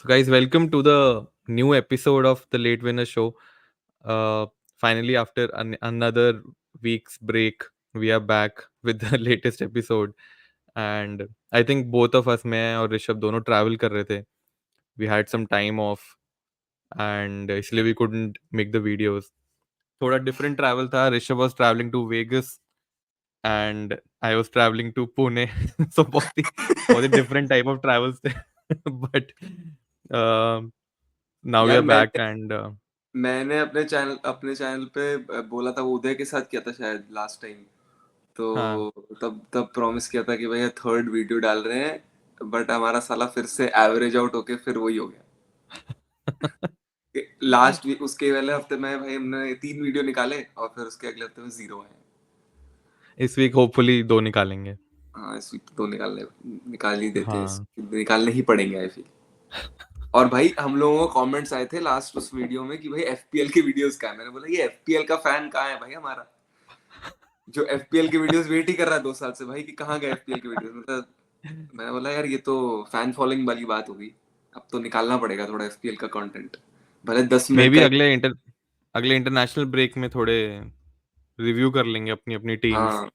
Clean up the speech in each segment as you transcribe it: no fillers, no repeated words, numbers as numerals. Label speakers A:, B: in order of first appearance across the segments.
A: So, guys, welcome to the new episode of the Late Winner Show. Finally, after another week's break, we are back with the latest episode. And I think both of us, मैं और ऋषभ दोनों travel कर रहे थे. We had some time off, and इसलिए we couldn't make the videos. थोड़ा different travel था. Rishabh was traveling to Vegas, and I was traveling to Pune. So बहुत ही different type of travels थे. But um now we
B: यार
A: are back and
B: मैंने अपने channel पे बोला था, वो उदय के साथ किया था शायद लास्ट टाइम। तो
A: हाँ.
B: तब तब प्रॉमिस किया था कि भैया थर्ड वीडियो डाल रहे हैं, बट हमारा साला फिर से एवरेज आउट होके फिर वही हो गया। लास्ट वीक उसके पहले हफ्ते में भाई हमने 3 वीडियो निकाले और फिर उसके अगले हफ्ते में 0 आए।
A: इस वीक होपफुली 2 निकालेंगे.
B: हाँ, इस वीक तो निकाल ही देते हैं,
A: हाँ.
B: निकालने ही पड़ेंगे आई फील। और भाई हम लोगों को कमेंट्स आए थे लास्ट उस वीडियो में कि भाई एफपीएल के वीडियोस कहाँ है। मैंने बोला ये एफपीएल का फैन कहाँ है भाई हमारा, जो एफपीएल के वीडियोस वेट ही कर रहा है 2 साल से भाई कि कहाँ गए एफपीएल के वीडियोस। मतलब मैंने बोला यार ये तो फैन फॉलोइंग वाली बात होगी, अब तो निकालना पड़ेगा थोड़ा एफपीएल का कंटेंट, भले 10 मिनट
A: मे बी
B: का।
A: अगले इंटरनेशनल ब्रेक में थोड़े रिव्यू कर लेंगे अपनी अपनी टीम्स.
B: हाँ,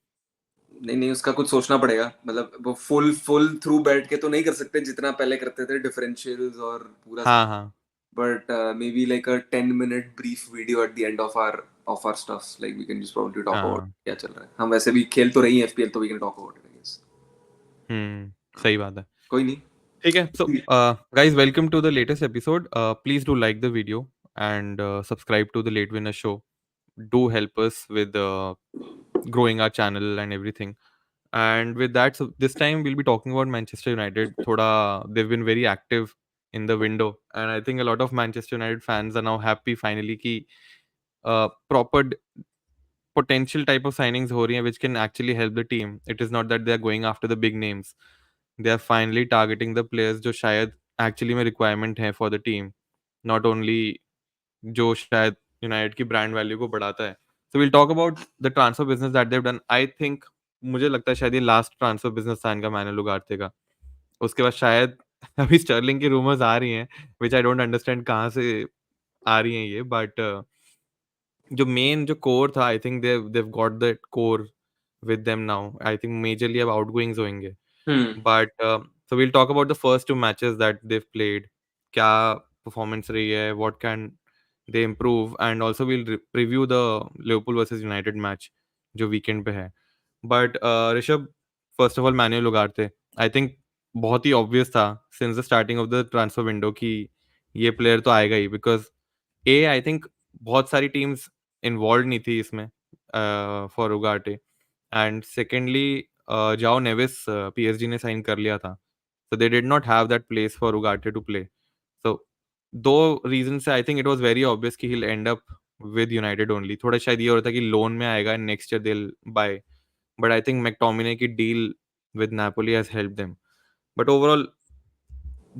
B: नहीं नहीं उसका कुछ सोचना पड़ेगा, मतलब वो फुल फुल थ्रू बैठ के तो नहीं कर सकते जितना पहले करते थे डिफरेंशियल्स और पूरा सब।
A: हाँ, हाँ.
B: But maybe like a 10-minute brief video at the end of our stuff, like we can just probably talk about
A: हाँ.
B: क्या चल रहा है। हम वैसे भी खेल तो रही हैं एफपीएल, तो we can talk about it, I guess।
A: सही बात है.
B: कोई नहीं।
A: ठीक है. So, guys, welcome to the latest episode. Please do like the video and subscribe to the Late Winner Show. Do help us with growing our channel and everything. And with that, so this time we'll be talking about Manchester United. Thoda, they've been very active in the window, and I think a lot of Manchester United fans are now happy finally कि proper potential type of signings हो रही हैं which can actually help the team. It is not that they are going after the big names. They are finally targeting the players जो शायद actually में requirement है for the team. Not only जो शायद United की brand value को बढ़ाता है. सो will talk about the transfer business that they've done. I think मुझे लगता है शायद ये लास्ट ट्रांसफर बिजनेस था इनका मैनुअल उगारते का. उसके बाद शायद अभी स्टर्लिंग की रूमर्स आ रही हैं विच आई डोंट अंडरस्टैंड कहाँ से आ रही हैं ये. बट जो मेन जो कोर था I think they've got that core with them now. I think majorly अब आउटगोइंग्स होंगे.
B: Hmm.
A: But so will talk about the first 2 matches that they've played. क्या परफॉर्मेंस रही है, what can they improve, and also we'll preview the Liverpool versus United match जो weekend पे है. But Rishabh, first of all Manuel Ugarte I think बहुत ही obvious था since the starting of the transfer window कि ये player तो आएगा ही because I think बहुत सारी teams involved नहीं थी इसमें for उगारते. And secondly जाओ नेविस PSG ने साइन कर लिया था, so they did not have that place for Ugarte to play. So दो रीजन से I think it was very obvious कि he will end up with United only. थोड़ा शायद ये हो रहा था कि लोन में आएगा and next year they will buy. But I think McTominay की deal with Napoli has help them. But overall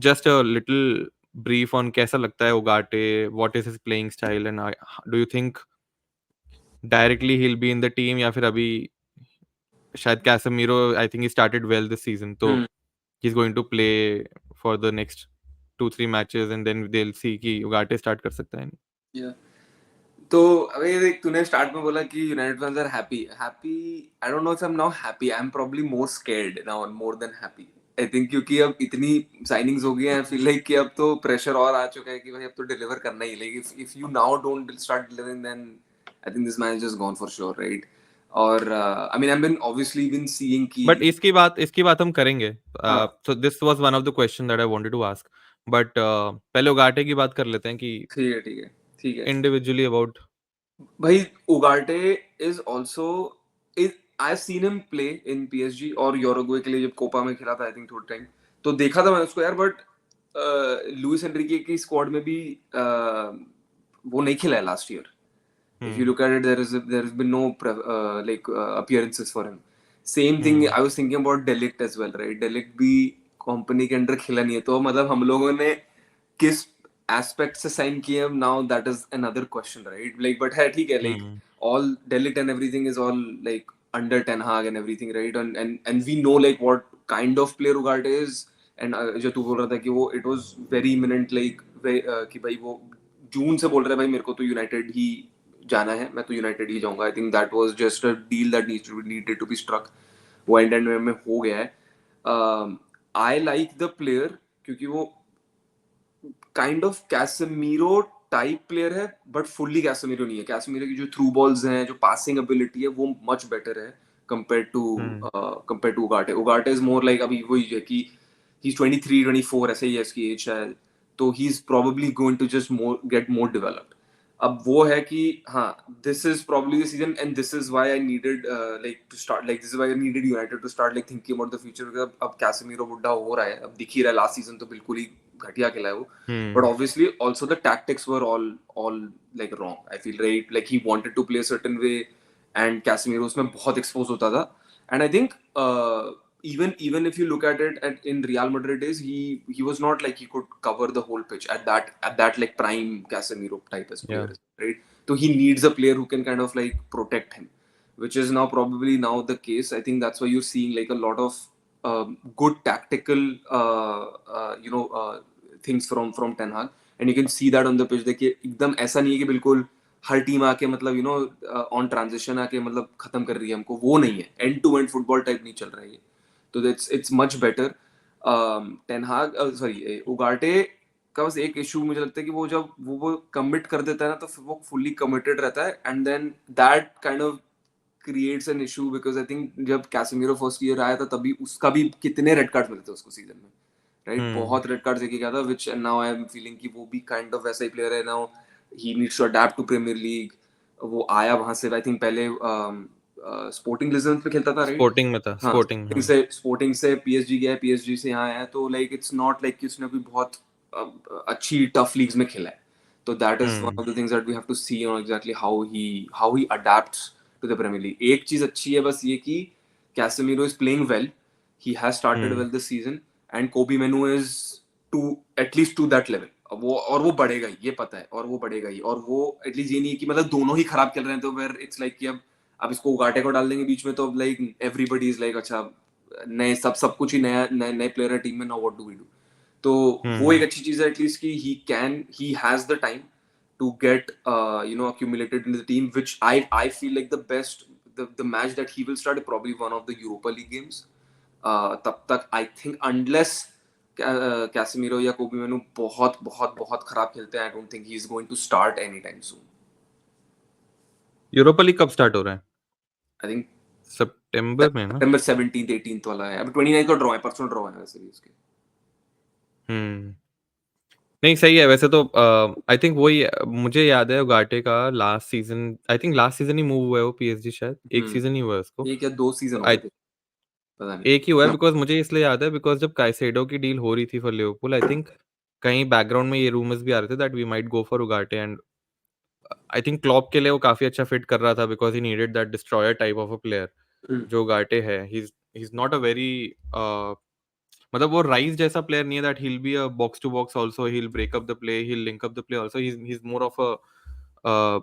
A: just a little brief on कैसा लगता है Ugarte, what is his playing style, and do you think directly he will be in the team या फिर अभी शायद Casemiro I think he started well this season, तो
B: hmm.
A: He is going to play for the next 2-3 matches and then they will see कि Ugarte start कर सकता है.
B: Yeah। तो अबे देख, तूने स्टार्ट में बोला कि United fans are happy happy. I don't know if I am now happy, I am probably more scared now more than happy, I think, क्योंकि अब इतनी साइनिंग्स हो गई हैं। आई फील लाइक कि अब तो प्रेशर और आ चुका है कि भाई अब तो डिलीवर करना ही, like if you now don't start delivering then I think this match is just gone for sure, right? और I mean I been obviously been seeing कि
A: बट इसकी बात हम करेंगे.
B: हाँ
A: so this was one of the question that I wanted to ask. But पहले Ugarte की बात कर लेते हैं कि
B: ठीक है ठीक है ठीक है।
A: Individually about.
B: भाई Ugarte is also, I have seen him play in PSG और यूरुग्वे के लिए जब कोपा में खेला था, आई थिंक थोड़ा टाइम तो देखा था मैंने उसको यार। बट लुइस एनरिके की स्क्वाड में भी वो नहीं खेला है last year. If you look at it, there has been no appearances for him. Same thing I was thinking about Delict as well, right? Delict भी कंपनी के अंडर खेला नहीं है, तो मतलब हम लोगों ने किस एस्पेक्ट से साइन किए, now that is another question, right? Like but है ठीक है, like all Delict and everything is all like under Ten Hag and everything, right? And we know like what kind of player Ugarte is and जो तू बोल रहा था कि वो it was very imminent like कि भाई वो जून से बोल रहा है भाई मेरे को तो यूनाइटेड ही जाना है, मैं तो यूनाइटेड ही जाऊंगा। I think that was just a deal that needed to be struck, वो एंड में हो गया है। आई लाइक द प्लेयर क्योंकि वो kind of Casemiro type player है, बट फुल्ली कैसेमीरो नहीं है। कैसेमीरो की जो थ्रू बॉल्स हैं, जो पासिंग एबिलिटी है, वो मच बेटर है compare to Ugarte. Ugarte is more like अभी वही है कि ही इज 23 24 ऐसे ही है इसकी एज शायद, तो he is probably going to just more get more developed. अब वो है कि हाँ, this is probably the season and this is why I needed like to start like this is why I needed United to start like thinking about the future. अब Casemiro बुड्ढा हो रहा है, अब दिख ही रहा है, लास्ट सीजन तो बिल्कुल ही घटिया खेला है वो। But obviously, also the tactics were all like wrong. I feel right. Like he wanted to play a certain way, and Casemiro उसमें बहुत expose होता था. And I think even if you look at it in Real Madrid days, he was not like he could cover the whole pitch at that like prime Casemiro type as
A: Yeah.
B: player, right? So he needs a player who can kind of like protect him, which is now probably now the case. I think that's why you're seeing like a lot of good tactical things from Ten Hag, and you can see that on the pitch. देखिए एकदम ऐसा नहीं है कि बिल्कुल हर team आके मतलब on transition आके मतलब खत्म कर रही है हमको, वो नहीं है। End to end football type नहीं चल रहा है ये, तो it's much better. Ten Hag sorry Ugarte का बस एक इशू मुझे लगता है कि वो जब वो कमिट कर देता है ना, तो फिर वो फुल्ली कमिटेड रहता है, and then that kind of creates an issue. Because I think जब कैसेमीरो फर्स्ट ईयर आया था तभी उसका भी कितने रेड कार्ड मिले थे उसको सीजन में, राइट? बहुत रेड कार्ड देके गया था, which now I am feeling कि वो भी काइंड ऑफ वैसा ही प्लेयर है now. He needs to adapt to Premier League. वो आया वहां से आई थिंक पहले स्पोर्टिंग लिजन पे खेलता था, राइट?
A: स्पोर्टिंग में था,
B: हाँ,
A: स्पोर्टिंग, हाँ।
B: स्पोर्टिंग से पीएसजी गया, पीएसजी से यहाँ आया, तो लाइक इट्स नॉट लाइक कि उसने कोई बहुत अच्छी टफ लीग्स में खेला है। तो that is one of the things that we have to see on exactly how he adapts to the Premier League. एक चीज अच्छी है बस ये कि Casemiro is playing well, he has started well this season, and Kobe Menu is to at least to that level। अब वो और वो बढ़ेगा ही, ये पता है, और वो बढ़ेगा ही। और वो एटलीस्ट ये नहीं है कि मतलब दोनों ही खराब खेल रहे हैं तो फिर इट्स लाइक कि अब इसको उगाटे को डाल देंगे बीच में, तो अब लाइक एवरीबॉडी इज लाइक अच्छा नए सब कुछ ही नया, नए प्लेयर है टीम में, now what do we do. तो वो एक अच्छी चीज है एटलीस्ट कि he has the time to get accumulated in the team, which I feel like the best, the match that he will start is probably one of the Europa League games। तब तक I think unless Casemiro या कोबी मेनू बहुत बहुत बहुत खराब खेलते हैं, I don't think he is going to start any time soon.
A: Europa League कब स्टार्ट हो रहा है?
B: आई थिंक
A: सितंबर में ना?
B: सितंबर 17th 18th वाला है। अभी 29 का ड्रॉ है, परसों ड्रॉ है वैसे भी उसके।
A: नहीं, सही है वैसे तो। आई थिंक वही मुझे याद है उगाटे का last season, I think last season he move हुआ है वो पीएसजी, शायद एक सीजन ही हुआ है उसको।
B: एक या दो सीजन हो
A: आई
B: गए थे, पता नहीं।
A: एक ही हुआ है, बिकॉज मुझे इसलिए याद है बिकॉज जब काइसेडो की डील हो रही थी फॉर लिवरपूल, आई थिंक कहीं बैकग्राउंड में ये रूमर्स भी आ रहे थे that we might go for Ugarte, and I think Klopp के लिए वो काफी अच्छा फिट कर रहा था because he needed that destroyer type of a player जो उगाटे है। He is not a very मतलब वो राइस जैसा प्लेयर नहीं है that he'll be a box to box also, he'll break up the play, he'll link up the play also, he's more of a uh,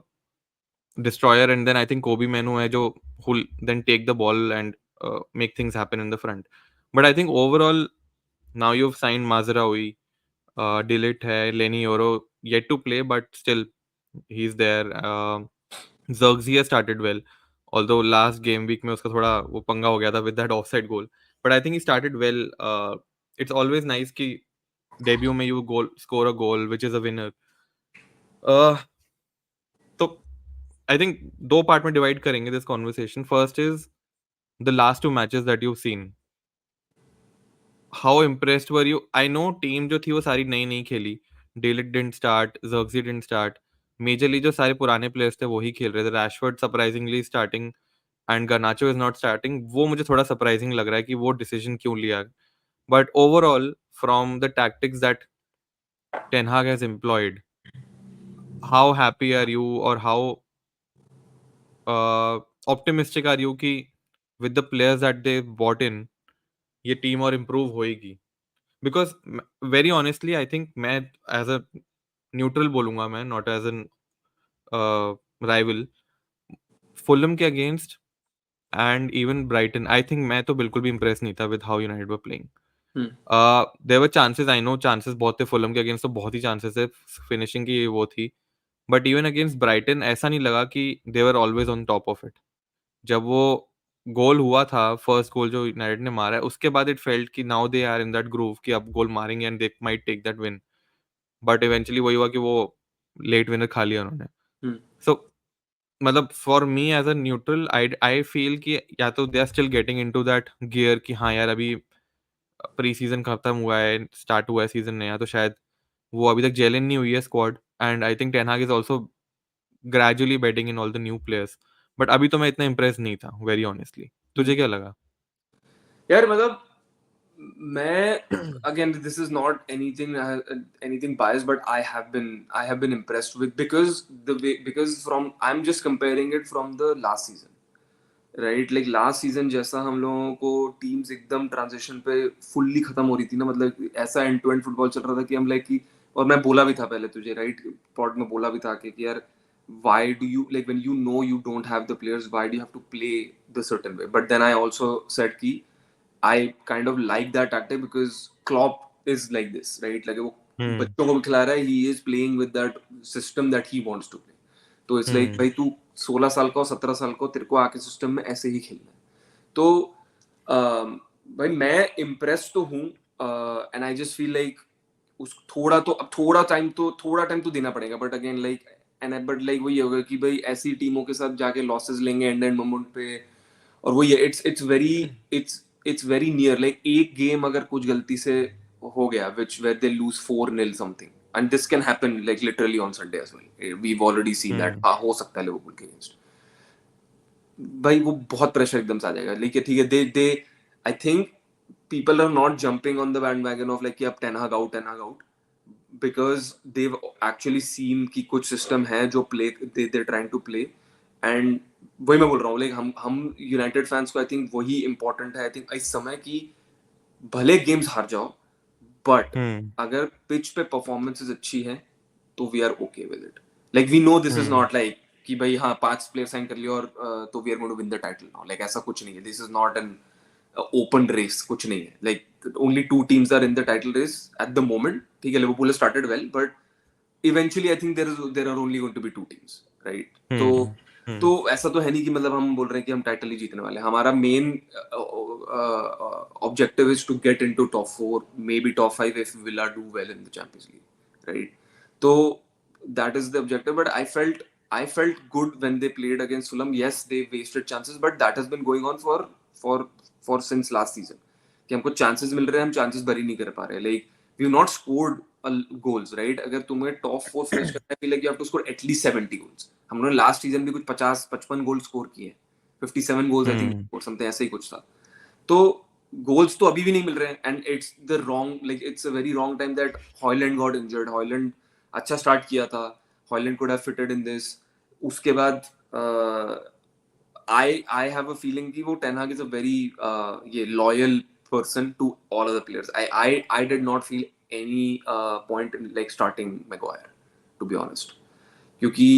A: destroyer, and then I think Kobe Menu है जो who'll then take the ball and make things happen in the front. But I think overall now you've signed Mazraoui, Dilit है, Lenny Yoro yet to play but still he's there. Zirkzee has started well, although last game week में उसका थोड़ा वो पंगा हो गया था with that offside goal, but I think he started well. It's always nice कि डेब्यू में you goal score a goal which is a winner. तो आई थिंक दो पार्ट में डिवाइड करेंगे this conversation. First is the last two matches that you seen, how impressed were you? I know team जो थी वो सारी नई नई खेली, de Ligt didn't start, Zirkzee didn't start, majorly जो सारे पुराने प्लेयर्स थे वही खेल रहे थे। Rashford surprisingly starting and Garnacho is not starting, वो मुझे थोड़ा सरप्राइजिंग लग रहा है कि वो डिसीजन क्यों लिया। But overall from the tactics that ten Hag has employed, how happy are you or how optimistic are you कि with the players that they bought in ये टीम और improve होएगी? Because very honestly I think मैं as a neutral बोलूंगा, मैं not as an rival, Fulham के against and even Brighton, I think मैं तो बिल्कुल भी impressed नहीं था with how United were playing. There were chances, I know chances बहुत थे फुलहम के अगेंस्ट, तो बहुत ही चांसेस है, फिनिशिंग की वो थी, बट इवन अगेंस्ट ब्राइटन ऐसा नहीं लगा कि they were always on top of it. जब वो गोल हुआ था, फर्स्ट गोल जो यूनाइटेड ने मारा है, उसके बाद इट फेल्ट कि now they are in that groove कि अब गोल मारेंगे and they might take that win, but eventually वही हुआ कि वो लेट विनर खा लिया उन्होंने। सो मतलब for me as a neutral, I I feel कि या तो they are still getting into that gear कि हाँ यार अभी प्री सीजन खत्म हुआ है, स्टार्ट हुआ है सीजन नया, तो शायद वो अभी तक जेल इन नहीं हुई है squad, and I think ten Hag is also gradually bedding in all the new players, but अभी तो मैं इतना इम्प्रेस नहीं था वेरी ऑनेस्टली। तुझे क्या लगा?
B: यार मतलब मैं again this is not anything biased, but I have been impressed with, because from I'm just comparing it from the last season, right? Like last season जैसा हम लोगों को टीम्स एकदम ट्रांजिशन पे फुल्ली खत्म हो रही थी ना, मतलब ऐसा एंड टू एंड फुटबॉल चल रहा था कि हम लाइक कि, और मैं बोला भी था पहले तुझे, राइट, पॉड में बोला भी था कि यार why do you, like when you know you don't have the players, why do you have to play the certain way? But then I also said कि I kind of like that tactic because Klopp is like this, right? Like वो
A: हम्म।
B: बच्चों को भी खिला रहा है, he is playing with that system that he wants to play. तो it's like
A: हम्म।
B: भाई तू 16 साल का और 17 साल का, तेरे को आके सिस्टम में ऐसे ही खेलना है। तो भाई मैं इम्प्रेस तो हूँ, and I just feel like उस थोड़ा टाइम तो देना पड़ेगा, but again like and but like वही होगा कि भाई ऐसी टीमों के साथ जाके लॉसेस लेंगे एंड मोमेंट पे, और वही है, इट्स वेरी नियर, लाइक एक गेम अगर कुछ गलती से हो गया which where they lose 4-0 something, and this can happen like literally on Sunday as well, we have already seen that,
A: hmm.
B: हाँ हो सकता है लिवरपूल के अगेंस्ट, भाई वो बहुत प्रेशर एकदम से आ जाएगा। लेकिन ठीक है, they I think people are not jumping on the bandwagon of like कि अब टेन हाग out, because they've actually seen कि कुछ सिस्टम है जो play they're trying to play, and वही मैं बोल रहा हूँ, लाइक हम यूनाइटेड फैंस को आई थिंक वही इंपॉर्टेंट है आई थिंक इस समय कि भले गेम्स हार जाओ, बट
A: हम्म।
B: अगर पिच पे परफॉर्मेंसेस अच्छी है तो we are okay with it, like we know this is
A: hmm.
B: Not like कि भाई हाँ 5 प्लेयर साइन कर लिया और तो we are going to win the title now, like ऐसा कुछ नहीं है, this is not an open race, कुछ नहीं है, like only 2 teams are in the title race at the moment, ठीक है, Liverpool started well, but eventually I think there are only going to be 2 teams, right?
A: Hmm.
B: तो
A: hmm.
B: ऐसा तो है नहीं कि मतलब हम बोल रहे हैं कि हम टाइटल ही जीतने वाले हैं, हमारा main objective is to get into top 4, maybe top 5 if Villa do well in the Champions League, right? तो that is the objective, but I felt good when they played against Fulham. Yes, they wasted chances, but that has been going on for for since last season, कि हमको chances मिल रहे हैं, हम chances भरी नहीं कर पा रहे, like we have not scored goals, right? अगर तुम्हें टॉप 4 फिनिश करना है, feel like you have to score at least 70 goals. हमने लास्ट सीजन भी कुछ 50-55 गोल स्कोर किए, 57 गोल्स आई थिंक,
A: हम्म।
B: और समथिंग ऐसे ही कुछ था। तो गोल्स तो अभी भी नहीं मिल रहे हैं, and it's the wrong, like it's a very wrong time that Højlund got injured. Højlund अच्छा स्टार्ट किया था, Højlund could have fitted in this. उसके बाद I have a feeling कि वो टेन हाग is a very ये loyal person to all other players. I did not feel any point in like starting Maguire, to be honest, क्योंकि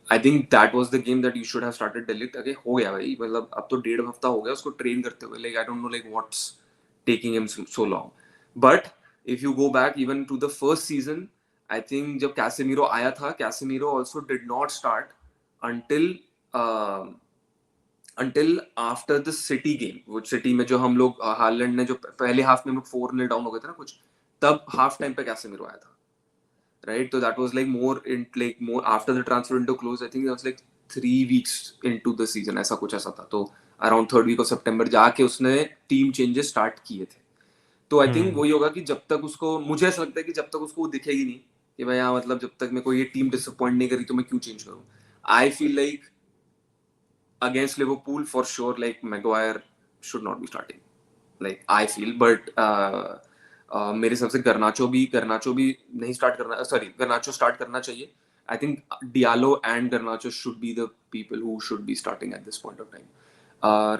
B: I think that was the game that you should have started De Ligt. Okay, हो गया भाई, मतलब अब तो 1.5 हफ्ता हो गया उसको ट्रेन करते हुए, like I don't know like what's taking him so long. But if you go back even to the first season, I think जब Casemiro आया था, Casemiro also did not start until uh, until after the City game, वो city में जो हम लोग Holland ने जो पहले हाफ में हम लोग 4-0 डाउन हो गए थे ना कुछ, तब हाफ टाइम पे कैसेमिरो आया था, राइट? तो that was like more after the transfer window close, I think that was like 3 weeks into the season, ऐसा था। तो अराउंड थर्ड वीक ऑफ सितंबर जाके उसने टीम चेंजेस स्टार्ट किए थे। तो आई थिंक
A: हम्म।
B: वही होगा कि जब तक उसको, मुझे ऐसा लगता है कि जब तक उसको वो दिखेगी नहीं कि भाई हाँ, मतलब जब तक मेरे को ये टीम डिसअपॉइंट नहीं करी तो मैं क्यों चेंज करूँ। आई feel like against Liverpool for sure, like Maguire should not be starting, like I feel, but मेरे हिसाब से गर्नाचो भी नहीं स्टार्ट करना, सॉरी गर्नाचो स्टार्ट करना चाहिए। I think Diallo and Garnacho should be the people who should be starting at this point of time.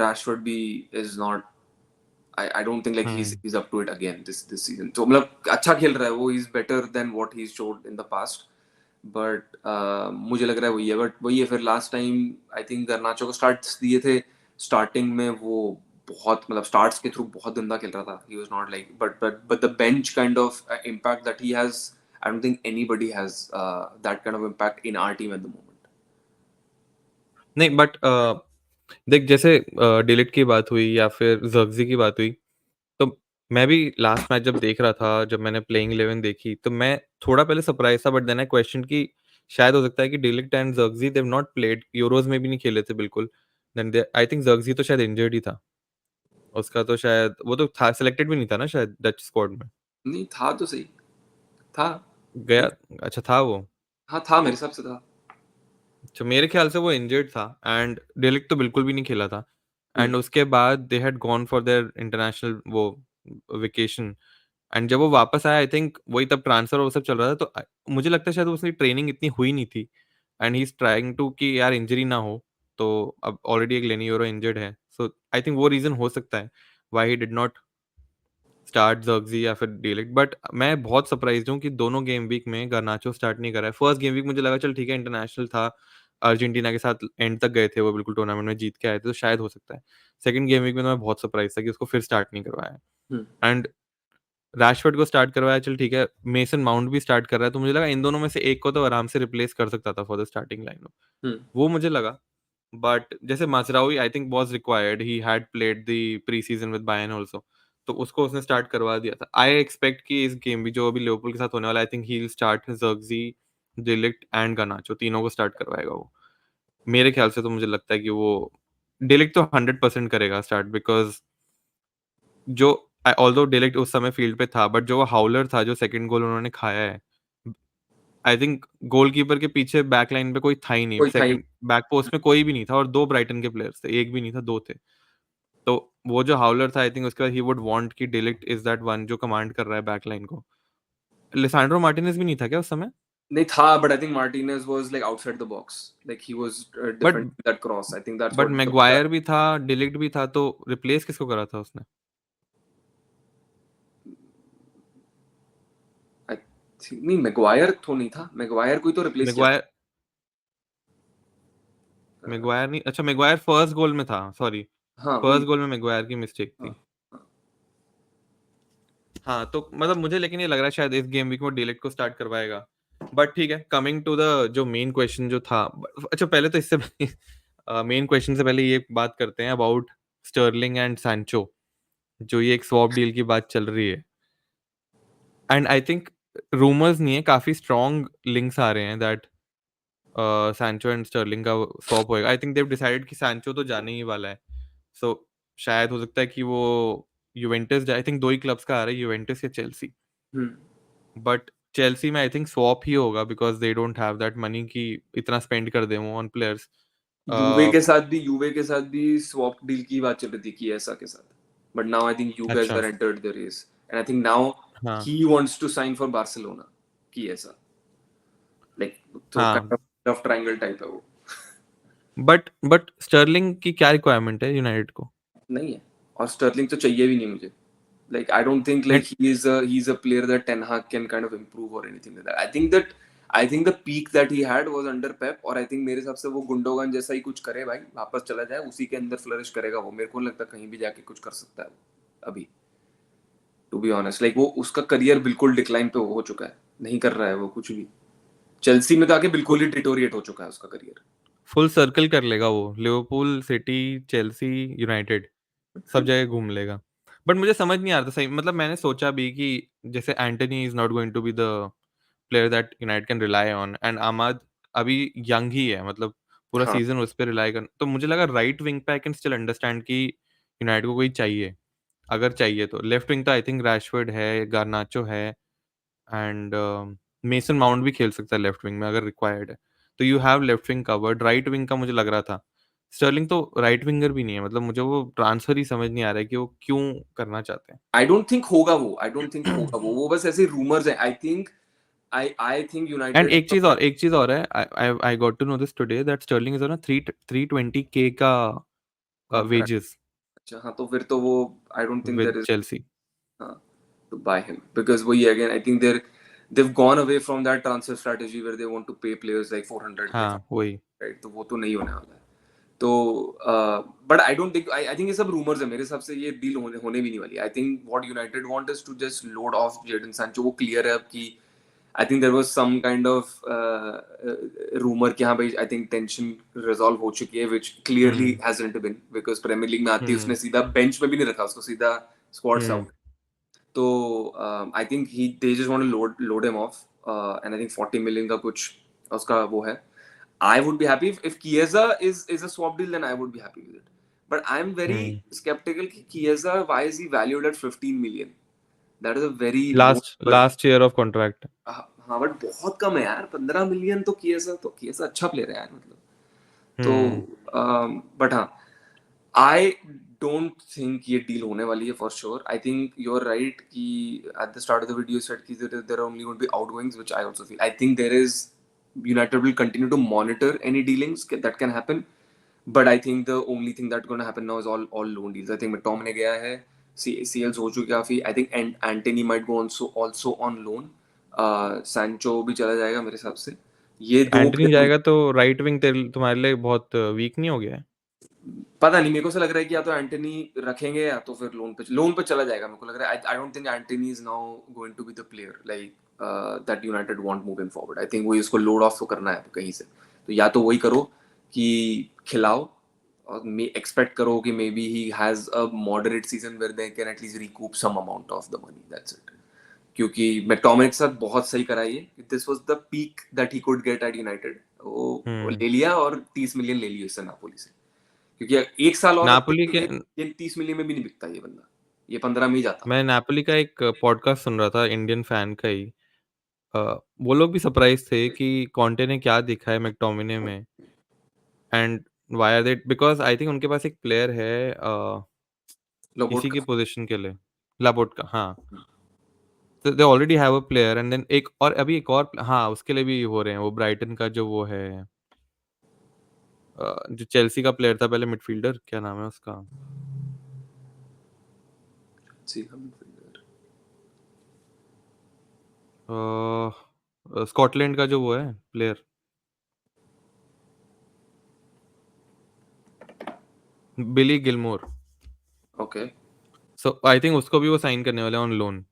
B: Rashford भी is not, I don't think like
A: hmm.
B: he's up to it again this season. तो मतलब अच्छा खेल रहा है वो, he's better than what he's showed in the past, but मुझे लग रहा है वही है, बट वही है फिर लास्ट टाइम आई थिंक गर्नाचो को स्टार्ट दिए थे स्टार्टिंग में, वो बहुत मतलब स्टार्ट्स के थ्रू बहुत गंदा खेल रहा था. He was not like but the bench kind of impact that he has, I don't think anybody has that kind of impact in our team at the moment.
A: नहीं बट देख जैसे delete की बात हुई या फिर ज़र्क्ज़ी की बात हुई, तो मैं भी लास्ट मैच जब देख रहा था, जब मैंने प्लेइंग 11 देखी, तो मैं थोड़ा पहले सरप्राइज़ था बट देन आई क्वेश्चन्ड कि शायद हो सकता है कि de Ligt and Zirkzee they have not played Euros में भी नहीं खेले थे बिल्कुल। देन दे आई थिंक ज़र्क्ज़ी तो शायद इंजर्ड ही था। उसका तो शायद वो तो था सिलेक्टेड भी नहीं था ना शायद डच स्क्वाड में।
B: नहीं था तो सही था.
A: गया अच्छा था वो?
B: हाँ था मेरे हिसाब से था.
A: अच्छा मेरे ख़्याल से वो इंजर्ड था एंड de Ligt तो बिल्कुल भी नहीं खेला था
B: हम्म.
A: एंड उसके बाद they had gone for their international वो वेकेशन एंड जब वो वापस आया आई थिंक वही तब ट्रांसफर और वो सब चल रहा था तो मुझे लगता है शायद उसकी ट्रेनिंग इतनी हुई नहीं थी and he is trying to कि यार इंजरी ना हो, तो अब ऑलरेडी एक लेनी यूरो इंजर्ड है। सो आई थिंक वो रीज़न हो सकता है why he did not start Zirkzee या फिर de Ligt बट मैं बहुत सरप्राइज़्ड हूँ कि दोनों गेम वीक में गार्नाचो स्टार्ट नहीं करा है। फर्स्ट गेम वीक मुझे लगा चल ठीक है इंटरनेशनल था, अर्जेंटीना के साथ एंड तक गए थे वो बिल्कुल टूर्नामेंट में जीत के आए थे, तो शायद हो सकता है। सेकंड गेम वीक में तो मैं बहुत सरप्राइज़ था कि उसको फिर स्टार्ट नहीं करवाया
B: हम्म.
A: है एंड रैशफोर्ड को स्टार्ट करवाया चल ठीक है, मेसन माउंट भी स्टार्ट कर रहा है, तो मुझे लगा इन दोनों में से एक को तो आराम से रिप्लेस कर सकता था for the starting lineup.
B: Hmm.
A: वो मुझे लगा, बट जैसे Mazraoui I think was required, he had played the preseason with Bayern also, तो उसको उसने स्टार्ट करवा दिया था। आई एक्सपेक्ट कि इस गेम भी जो अभी लिवरपूल के साथ होने वाला है, I think he will start Zirkzee, de Ligt and garnacho तीनों को स्टार्ट करवाएगा वो। मेरे ख़्याल से तो मुझे लगता है कि वो de Ligt तो 100% करेगा स्टार्ट बिकॉज़ जो ऑल्दो de Ligt उस समय फील्ड पे था, बट जो वो हाउलर था, जो सेकंड गोल उन्होंने खाया है, आई थिंक गोलकीपर के पीछे बैक लाइन पे कोई था ही नहीं।
B: कोई था ही.
A: सेकंड बैक पोस्ट में कोई भी नहीं था और 2 ब्राइटन के प्लेयर्स थे, 1 भी नहीं था, 2 थे। तो वो जो हाउलर था आई थिंक उसके बाद ही वुड वांट कि de Ligt is that one जो कमांड कर रहा है बैक लाइन को। लिसांड्रो मार्टिनेज़ भी नहीं था क्या उस समय?
B: नहीं था but I think Martinez was like outside the box, like he was
A: but
B: defending that cross. I think that's
A: but
B: what
A: Maguire भी था, de Ligt भी था, तो रिप्लेस किसको करा था उसने?
B: I think नहीं मैगवायर तो नहीं था. मैगवायर कोई तो रिप्लेस किया
A: मैग्वायर
B: था.
A: मैग्वायर नहीं, अच्छा मैग्वायर फर्स्ट गोल में था, सॉरी।
B: हाँ वही.
A: फर्स्ट गोल में मैग्वायर की मिस्टेक
B: हाँ.
A: थी। हाँ, तो मतलब मुझे लेकिन ये लग रहा है शायद इस गेम वीक में de Ligt को स्टार्ट करवाएगा। बट ठीक है, कमिंग टू द जो मेन क्वेश्चन जो था, अच्छा पहले तो इससे मेन क्वेश्चन से पहले ये बात करते हैं अबाउट स्टर्लिंग एंड सैंचो, जो ये एक स्वैप डील की बात चल रही है। एंड आई थिंक रूमर्स नहीं है, काफ़ी स्ट्रॉन्ग लिंक्स आ रहे हैं दैट सैंचो एंड स्टर्लिंग का स्वैप होएगा। आई थिंक दे हैव डिसाइडेड कि सैंचो तो जाने ही वाला है। सो शायद हो सकता है कि वो यूवेंटस जाए। आई थिंक 2 ही क्लब्स का आ रहा है, यूवेंटस या चेल्सी।
B: हम्म.
A: बट चेल्सी में आई थिंक स्वैप ही होगा because they don't have that money कि इतना स्पेंड कर दें वो ऑन प्लेयर्स।
B: यूवे के साथ भी स्वैप डील की बात चल रही थी किएसा के साथ. But now I think you guys
A: अच्छा,
B: are entered the race, and I think now
A: हाँ,
B: he wants to sign for Barcelona. Kiesa, like तो kind
A: हाँ।
B: of love triangle type है वो.
A: बट स्टर्लिंग की क्या रिक्वायरमेंट है यूनाइटेड को?
B: नहीं है. और स्टर्लिंग तो चाहिए भी नहीं मुझे. Like I don't think like
A: and
B: he's a player that Ten Hag can kind of improve or anything like that. I think the peak that he had was under Pep, और I think मेरे हिसाब से वो Gundogan जैसा ही कुछ करे भाई, वापस चला जाए उसी के अंदर फ्लरिश करेगा वो. मेरे को नहीं लगता कहीं भी जाके कुछ कर सकता है वो अभी. टू बी ऑनेस्ट लाइक वो उसका करियर बिल्कुल डिक्लाइन पे हो चुका है. नहीं कर रहा है वो कुछ भी. चेल्सी में तो आके बिल्कुल ही डिटोरिएट हो चुका है उसका करियर.
A: फुल सर्कल कर लेगा वो, लिवरपूल, सिटी, चेल्सी, यूनाइटेड सब जगह घूम लेगा। बट मुझे समझ नहीं आ रहा था सही, मतलब मैंने सोचा भी कि जैसे Antony is not going to be the player that United can rely on and Amad अभी यंग ही है, मतलब पूरा
B: हाँ.
A: सीज़न उस पे रिलाई कर, तो मुझे लगा राइट विंग पे आई कैन स्टिल अंडरस्टैंड कि यूनाइटेड को कोई चाहिए, अगर चाहिए तो। लेफ्ट विंग तो आई थिंक रैशफोर्ड है, गार्नाचो है एंड मेसन माउंट भी खेल सकता है लेफ्ट विंग में अगर रिक्वायर्ड है। तो you have left wing covered. Right wing का मुझे लग रहा था। स्टर्लिंग तो राइट विंगर भी नहीं है, मतलब मुझे वो ट्रांसफर ही समझ नहीं आ रहा है कि वो क्यों करना चाहते हैं।
B: आई डोंट थिंक होगा वो. आई डोंट थिंक होगा वो बस ऐसे रूमर्स है. I think
A: and
B: United.
A: एक चीज़ और है, I got to know this today that Sterling is on a 320K का
B: हाँ कर.
A: वेजेस
B: अच्छा हाँ तो फिर तो वो आई don't think
A: with
B: their is.
A: Chelsea.
B: हाँ. To buy him because वही again I think they've gone away from that transfer strategy where they want to pay players like 400k
A: हाँ, वही।
B: right, तो वो तो नहीं होने वाला है. तो but I don't think I think ये सब रूमर्स है, मेरे हिसाब से ये डील होने भी नहीं वाली. I think what United want is to just load off Jadon Sancho. वो क्लियर है अब कि आई think there was some kind of rumour कि हाँ भाई आई थिंक टेंशन रिजॉल्व हो चुकी है, which clearly
A: hmm
B: hasn't been, because Premier League में आती है
A: हम्म
B: उसने सीधा बेंच में भी नहीं रखा उसको, सीधा स्क्वाड्स
A: हम्म
B: आउट. तो I think he they just want to load him off, and I think 40 million का कुछ उसका वो है. I would be happy if Chiesa is a swap deal, then I would be happy with it. But I'm very
A: hmm
B: skeptical कि Chiesa, why is he valued at 15 million? That is a very low
A: last
B: number.
A: Last year of contract.
B: हाँ but बहुत कम है यार, 15 million. तो Chiesa अच्छा player है यार, मतलब.
A: हम्म
B: तो बट हाँ, आई डोंट थिंक ये डील होने वाली है for sure. I think you are right कि at the start of the video said कि there are only going to be outgoings, which I also feel. I think there is United will continue to monitor any dealings that can happen, but I think the only thing that's going to happen now is all loan deals. I think McTominay गया है, CLs हो चुके काफी. I think Antony might go also on loan. Sancho भी चला जाएगा मेरे हिसाब से. ये दो
A: एंटनी
B: player
A: जाएगा तो राइट विंग तुम्हारे लिए बहुत वीक नहीं हो गया है?
B: पता नहीं, मेरे को ऐसा लग रहा है कि या तो एंटनी रखेंगे या तो फिर लोन पे चला जाएगा. मेरे को लग रहा है I don't think Antony is now going to be the player like that United want moving forward. I think वो इसको लोड ऑफ तो करना है कहीं से. तो या तो वही करो कि खिलाओ, और मे एक्सपेक्ट करो कि maybe he has a moderate season where they can at least recoup some amount of the money, that's it. क्योंकि मैकटोमिनी के साथ बहुत सही कराई है. This was the peak that he could get at United. वो
A: हम्म
B: ले लिया और 30 मिलियन ले लिया इससे नापोली से. क्योंकि एक साल और रखते
A: नापोली
B: तो
A: के
B: ये 30 मिलियन में भी नहीं बिकता ये बंदा, ये 15 में ही जाता.
A: मैं नापोली का एक पॉडकास्ट सुन रहा था, इंडियन फैन का ही. अ, वो लोग भी सरप्राइज थे कि कॉन्टे ने क्या देखा है मैकटोमिने में, and why are they, because I think उनके पास एक प्लेयर है इसी की
B: लोबोटका.
A: पोजीशन के लिए, लापोर्ट का. हाँ, तो they already have a player, and then एक और अभी एक और हाँ उसके लिए भी हो रहे हैं. वो ब्राइटन का जो वो है, जो चेल्सी का प्लेयर था पहले, मिडफील्डर, क्या नाम है उसका? स्कॉटलैंड का जो वो है player, Billy Gilmour.
B: Okay.
A: So I think उसको भी वो साइन करने वाले हैं ऑन लोन.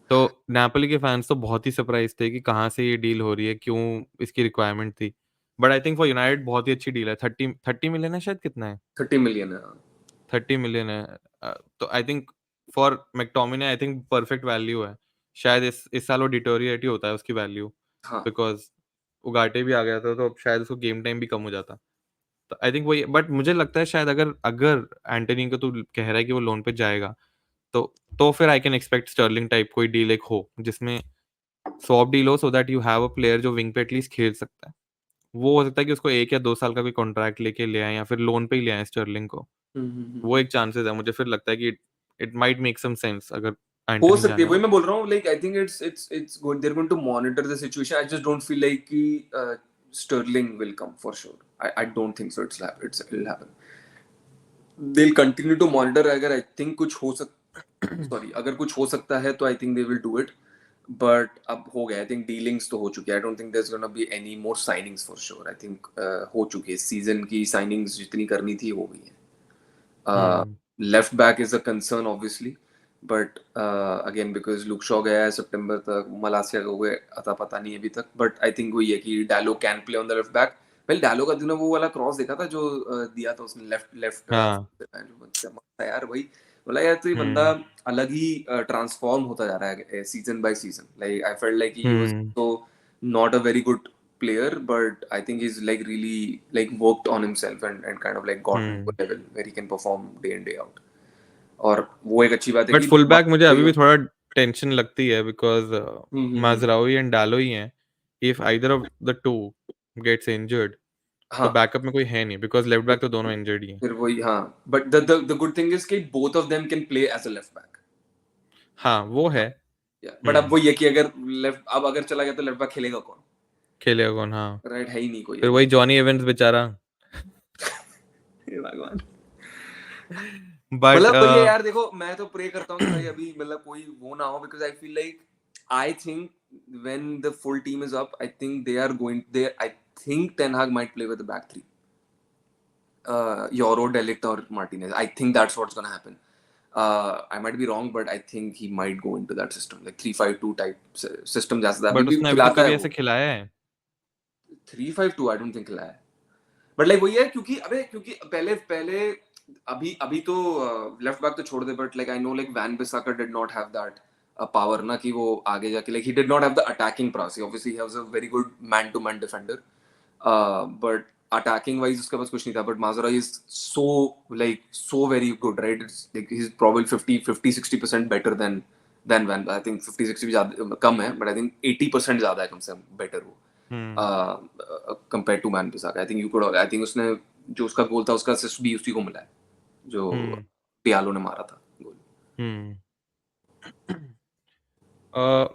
A: तो नापोली के फैंस तो बहुत ही सरप्राइज थे कि कहाँ से ये डील हो रही है, क्यों इसकी रिक्वायरमेंट थी. But I think for United बहुत ही अच्छी डील है. 30 मिलियन है शायद, कितना है?
B: 30 मिलियन है.
A: 30 मिलियन है. तो I think for McTominay I think perfect value है. शायद इस साल वो डिटोरिएट ही होता है उसकी वैल्यू,
B: हाँ.
A: बिकॉज उगाटे भी आ गया था तो अब शायद उसको गेम टाइम भी कम हो जाता. तो आई थिंक वही. बट मुझे लगता है शायद अगर अगर एंटनी को तू कह रहा है कि वो लोन पे जाएगा, तो फिर I can expect Sterling type कोई डील एक हो जिसमें स्वैप डील हो, so that you have a player जो विंग पे एटलीस्ट खेल सकता है. वो हो सकता है कि उसको 1 या 2 साल का कोई कॉन्ट्रैक्ट लेके ले आएँ या फिर लोन पे ही ले आएँ स्टर्लिंग को. वो एक चांसेस है. मुझे फिर लगता है कि it might make some sense अगर
B: हो
A: एंटनी
B: सकती
A: जाने
B: है, वही
A: वाला
B: मैं बोल रहा हूँ. Like I think it's good, they are going to monitor the situation. I just don't feel like कि Sterling will come for sure. I don't think so it's will happen. They will continue to monitor. अगर I think कुछ हो
A: है.
B: Sorry अगर कुछ हो सकता है तो I think they will do it. But अब हो गया. आई थिंक डीलिंग्स तो हो चुकी है. I don't think there is gonna be any more signings for sure. I think हो चुकी है. सीजन की साइनिंग्स जितनी करनी थी हो गई है.
A: Hmm,
B: left back is a concern obviously, but again because Luke Shaw गया है सितंबर तक, मलासिया को गए अता पता नहीं अभी तक. बट आई थिंक वही है कि डालो can play on the left back. पहले डालो का दिन वो वाला क्रॉस देखा था जो दिया था उसने लेफ्ट लेफ्ट
A: हाँ,
B: था यार भाई. बोला यार तो ये बंदा
A: हुँ,
B: अलग ही ट्रांसफॉर्म होता जा रहा है season by season. Like I felt like he was
A: hmm,
B: तो not a very good player, but I think he's like really like worked on himself and kind of like gotten to
A: hmm.
B: a level where he can perform day in day out. और वो एक अच्छी बात है
A: but
B: कि
A: full back मुझे
B: वही
A: अभी भी
B: हो.
A: थोड़ा टेंशन लगती है, बिकॉज़
B: हम्म.
A: माज़राओई एंड डालो ही हैं. If either of the 2 gets injured, तो
B: हाँ.
A: बैकअप में कोई है नहीं, बिकॉज़ लेफ्ट बैक तो दोनों इंजर्ड ही हैं.
B: फिर वही. हाँ. But the good thing is कि both of them can play as a left back.
A: हाँ, वो
B: हाँ.
A: है.
B: बट अब
A: हुँ,
B: वो ये कि अगर अब अगर चला गया तो लेफ्ट बैक खेलेगा कौन?
A: खेलेगा कौन? हाँ.
B: राइट, है ही नहीं कोई
A: फिर
B: अभी.
A: वही जॉनी एवंस बेचारा.
B: हे भगवान.
A: बट
B: मतलब वही है यार. देखो मैं तो प्रे करता हूँ कि भाई अभी मतलब कोई वो ना हो, because I feel like I think when the full team is up, I think they are going there. I think Ten Hag might play with the back three. Euro, Delict or Martinez. I think that's what's gonna happen. I might be wrong, but I think he might go into that system, like 3-5-2 type system. जैसा अभी
A: but
B: भी
A: उसने अभी तक
B: खिलाता है
A: कभी ऐसे
B: वो.
A: खिलाया है?
B: 3-5-2 I don't think खिलाया है. बट लाइक वही है, क्योंकि पहले पहले अभी अभी तो लेफ्ट बैक तो छोड़ दे, but like I know like Wan Bissaka did not have that power ना, कि वो आगे जाके like he did not have the attacking prowess. Obviously he was a very good man to man defender, but attacking wise उसके पास कुछ नहीं था. But Mazraoui is so very good, right? It's like he is probably 50-60% better than Wan. I think 50-60 भी ज्यादा कम है, but I think 80% ज्यादा है कम से कम बेटर वो,
A: hmm
B: compare to Wan Bissaka. I think उसने जो उसका गोल था उसका असिस्ट भी उसी को मिला है, जो
A: हम्म
B: डियालो ने मारा था गोल.
A: हम्म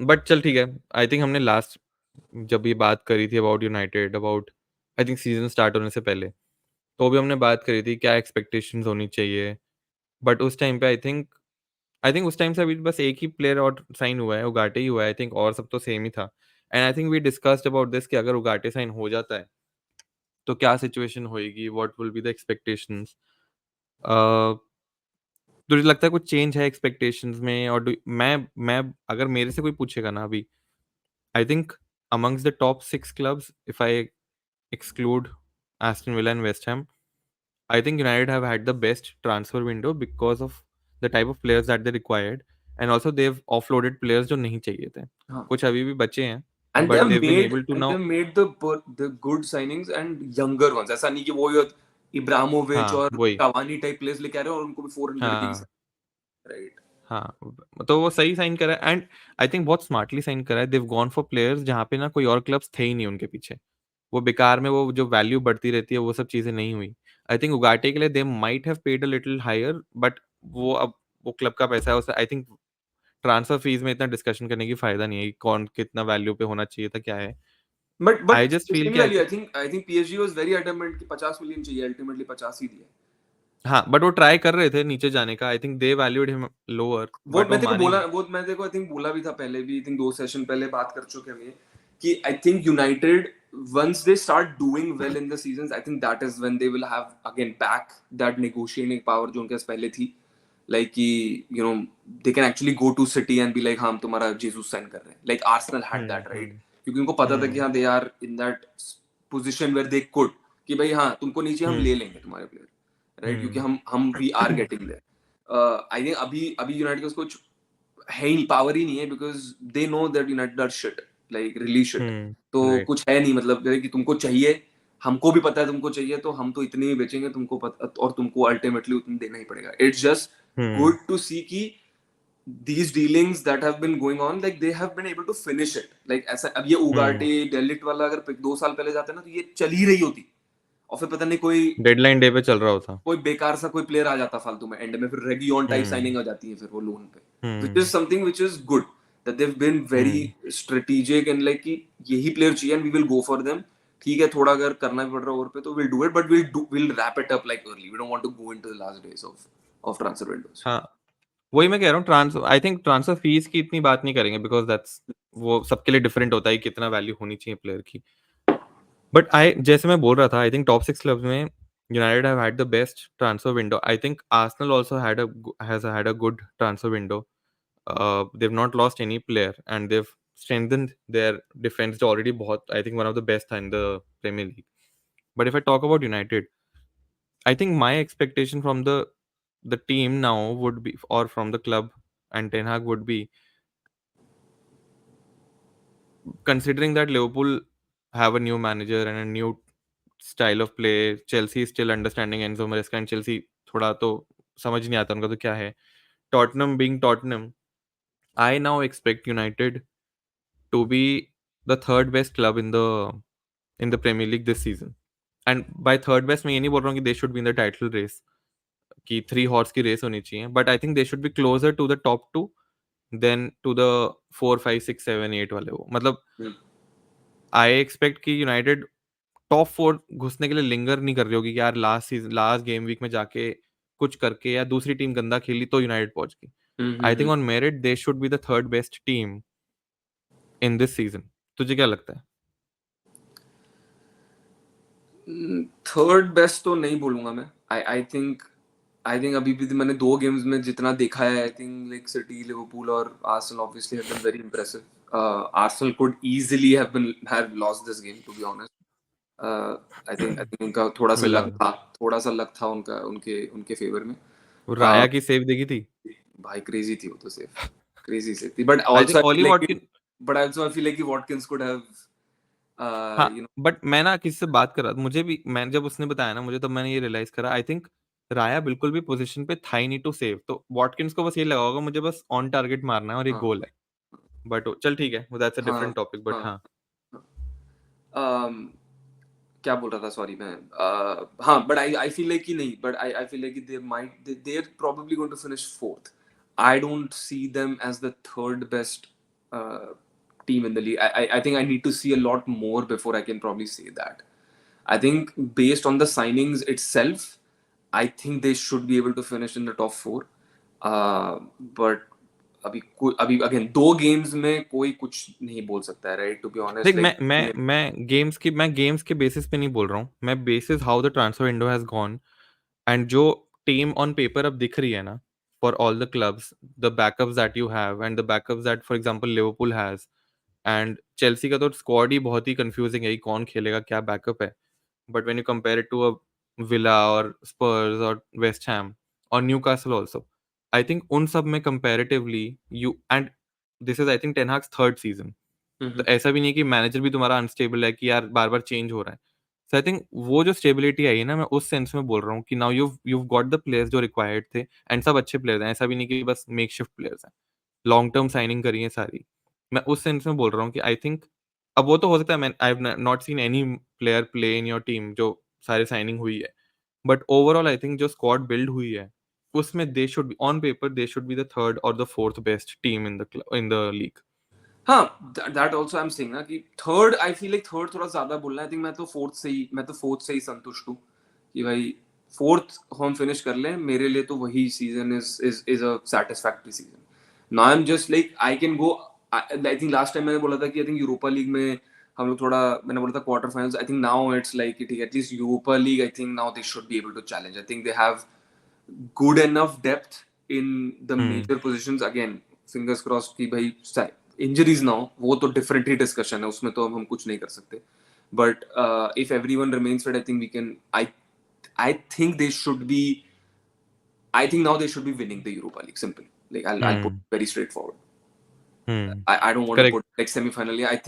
A: बट चल ठीक है. आई थिंक हमने लास्ट जब ये बात करी थी about United, about I think season start होने से पहले, तो भी हमने बात करी थी क्या एक्सपेक्टेशंस होनी चाहिए. बट उस टाइम पे आई थिंक उस टाइम से अभी बस एक ही प्लेयर और साइन हुआ है, उगाटे ही हुआ है आई थिंक, और सब तो सेम ही था. And I think we discussed about this कि अगर उगाटे साइन हो जाता है तो क्या सिचुएशन होएगी, what will be the expectations. तुझे लगता है कुछ चेंज है एक्सपेक्टेशंस में? और मैं अगर मेरे से कोई पूछेगा ना अभी, I think amongst the top 6 clubs, if I exclude Aston Villa and West Ham, I think United have had the best transfer window because of the type of players that they required, and also they've offloaded players जो नहीं चाहिए थे.
B: हाँ.
A: कुछ अभी भी बचे हैं,
B: And they
A: but
B: have
A: they've been
B: made
A: able to
B: and
A: now.
B: they have made the good signings and younger ones. ऐसा नहीं कि वो इब्रामोविच
A: हाँ
B: और
A: वही.
B: कावानी टाइप प्लेयर्स लेके आ रहे हैं और उनको भी 400 के ही,
A: हाँ
B: राइट?
A: हाँ, तो वो सही साइन करा है, एंड आई थिंक बहुत स्मार्टली साइन करा है. देव गॉन फॉर प्लेयर्स जहाँ पे ना कोई और क्लब्स थे ही नहीं उनके पीछे. वो बेकार में वो जो वैल्यू बढ़ती रहती है वो सब चीज़ें नहीं हुई. आई थिंक उगाटे के लिए they might have paid a little higher, but वो अब वो क्लब का पैसा है, उसे आई थिंक ट्रांसफर फीस में इतना डिस्कशन करने की फायदा नहीं है कि कौन कितना वैल्यू पे होना चाहिए था, क्या है.
B: But
A: I just feel
B: same
A: कि
B: value. I think PSG was very adamant कि 50 मिलियन चाहिए, अल्टीमेटली 50 ही दिया.
A: हाँ, बट वो ट्राई कर रहे थे नीचे जाने का. आई think they valued him lower, but वो माने नहीं.
B: वो मैं तेरे को आई थिंक बोला भी था पहले भी. आई थिंक 2 सेशन पहले बात कर चुके हैं हम ये, कि I think United once they start doing well in the seasons, I think that is when they will have again back that negotiating power जो उनके पास पहले थी. Like कि you know they can actually go to City and be like हाँ हम तुम्हारा Jesus sign कर रहे हैं. Like Arsenal had that, right?
A: हम्म
B: क्योंकि उनको पता था कि
A: हम्म
B: हाँ they are in that position where they could, कि भाई हाँ तुमको नीचे हम
A: हम्म
B: ले लेंगे तुम्हारे प्लेयर, राइट? क्योंकि
A: हम्म
B: हम we are getting there. I think अभी अभी यूनाइटेड को कुछ है ही नहीं, पावर ही नहीं है, because they know that United are shit, like really shit. तो
A: राइट.
B: कुछ है नहीं, मतलब कि तुमको चाहिए, हमको भी पता है तुमको चाहिए, तो हम तो इतने ही बेचेंगे तुमको पता, और तुमको अल्टीमेटली उतना देना ही पड़ेगा. It's just
A: hmm
B: good to see कि these dealings that have been going on, like they have been able to finish it. Like ऐसा अब ये
A: हम्म
B: उगाटे डेलिट वाला अगर 2 साल पहले जाते ना, तो ये चल ही रही होती, और फिर पता नहीं कोई
A: डेडलाइन डे पे चल रहा होता.
B: कोई बेकार सा कोई प्लेयर आ जाता फालतू में एंड में, फिर रेगियन टाइप साइनिंग
A: हम्म
B: आ जाती है फिर वो लोन पे. Which is
A: hmm
B: something which is good, that they have been very
A: hmm
B: strategic and like कि यही प्लेयर चाहिए and we will go for them. ठीक है, थोड़ा अगर करना भी पड़ रहा है ओवर पे तो will do it, but will wrap it up like early. We don't want to go into the last days of transfer windows.
A: हाँ, वही मैं कह रहा हूँ. आई थिंक ट्रांसफर फीस की इतनी बात नहीं करेंगे, बिकॉज दैट्स वो सबके लिए डिफरेंट होता है कि कितना वैल्यू होनी चाहिए प्लेयर की. बट आई जैसे मैं बोल रहा था, आई थिंक टॉप 6 क्लब्स में United have had the best transfer window. I think Arsenal also has had a good transfer window. They've not lost any player and they've strengthened their defense जो already बहुत, I think, one of the best था in the Premier League. But if I talk about United, I think my expectation from the team now would be, or from the club and Ten Hag would be, considering that Liverpool have a new manager and a new style of play. Chelsea is still understanding Enzo Maresca and Chelsea थोड़ा तो समझ नहीं आता उनका तो क्या है. Tottenham being Tottenham, I now expect United to be the third best club in the Premier League this season. And by third best मैं ये नहीं बोल रहा हूँ कि they should be in the title race, कि 3 हॉर्स की race होनी चाहिए, but I think they should be closer to the top 2 then to the 4 5 6 7 8 वाले. वो मतलब आई एक्सपेक्ट कि यूनाइटेड टॉप 4 घुसने के लिए लिंगर नहीं कर रही होगी कि यार लास्ट गेम वीक में जाके कुछ करके या दूसरी टीम गंदा खेली तो यूनाइटेड पहुंच गई. I think on merit they should be the third best team in this season. तुझे क्या लगता है?
B: थर्ड बेस्ट तो नहीं बोलूंगा मैं. आई थिंक अभी भी मैंने 2 गेम्स में जितना देखा है, I think like City, Liverpool और Arsenal obviously have been very impressive. Arsenal could easily have lost this game to be honest. I think उनका
A: विला
B: थोड़ा सा लक था उनका, उनके फेवर में.
A: वो
B: Uh,
A: राया की सेव देखी थी.
B: भाई क्रेजी थी वो तो, सेफ क्रेजी सेफ थी. But
A: I
B: also
A: think
B: I
A: Ollie
B: feel like
A: Watkins.
B: Watkins could have
A: हाँ,
B: you know.
A: बट मैं ना किसी से बात कर रहा था, मुझे भी, मैं जब उसने बताया ना मुझे, तब मैंने ये रियलाइज करा. आई थिंक राया बिल्कुल भी पोजीशन पे था ही नहीं टू सेव. तो वॉटकिंस को बस ये लगा होगा मुझे बस ऑन टारगेट मारना है और ये
B: हाँ
A: गोल है. बट चल ठीक है, वो दैट्स अ
B: हाँ
A: डिफरेंट टॉपिक. बट
B: हाँ
A: हाँ.
B: हाँ. um, क्या बोल रहा था, सॉरी मैं. हाँ, बट आई फील लाइक कि नहीं, but I feel like they are probably going to finish fourth. I don't see them as the third best team in the league. I think I need to see a lot more before I can probably say that. I think based on the signings itself, I think they should be able to finish in the top 4. But अभी again 2 games में कोई कुछ नहीं बोल सकता है, right? To be
A: देख,
B: honest like.
A: मैं गेम्स के बेसिस पे नहीं बोल रहा हूँ. मैं basis how the transfer window has gone and जो टीम ऑन पेपर अब दिख रही है ना, for all the clubs, the backups that you have and the backups that for example Liverpool has. And Chelsea का तो स्क्वाड ही बहुत ही confusing है कि कौन खेलेगा, क्या बैकअप है. But when you compare it to a Villa और स्पर्स और वेस्ट हैम और न्यूकासल आल्सो, आई थिंक उन सब में comparatively you and this is I think ten Hag's third season. तो ऐसा भी नहीं कि मैनेजर भी तुम्हारा अनस्टेबल है कि यार बार बार चेंज हो रहा है. सो आई थिंक वो जो स्टेबिलिटी आई है ना, मैं उस सेंस में बोल रहा हूँ कि now you got the players जो रिक्वायर्ड थे. एंड सब अच्छे प्लेयर्स हैं, ऐसा भी नहीं कि बस मेक शिफ्ट प्लेयर्स हैं. लॉन्ग टर्म साइनिंग करी है सारी. मैं उस सेंस में बोल रहा हूँ कि आई थिंक अब वो तो हो सकता है, मैं I have not seen any player play in your team जो सारी साइनिंग हुई है. बट ओवरऑल आई थिंक जो स्क्वाड बिल्ड हुई है उसमें they should be on paper, they should be the third और the fourth best team in the league.
B: हाँ, that also I am saying ना कि third, I feel like third थोड़ा ज्यादा बोलना है. आई थिंक मैं तो फोर्थ से ही संतुष्ट हूँ कि भाई फोर्थ हम फिनिश कर लें. मेरे लिए तो वही season is a satisfactory season. Now I am just like I can go. I think last time मैंने बोला था कि आई थिंक यूरोपा लीग में हम लोग थोड़ा, मैंने बोला था quarter finals. I think now it's like ठीक है, at least Europa League I think now they should be able to challenge. I think they have good enough depth in the
A: hmm.
B: major positions. Again, fingers crossed कि भाई injuries ना हो, वो तो different ही discussion है, उसमें तो हम कुछ नहीं कर सकते. But if everyone remains fit, I think we can. I think they should be. I think now they should be winning the Europa League. Simple. Like I'll put
A: hmm.
B: it very straightforward.
A: Hmm.
B: I don't want to put
A: correct.
B: like semi-final. Yeah,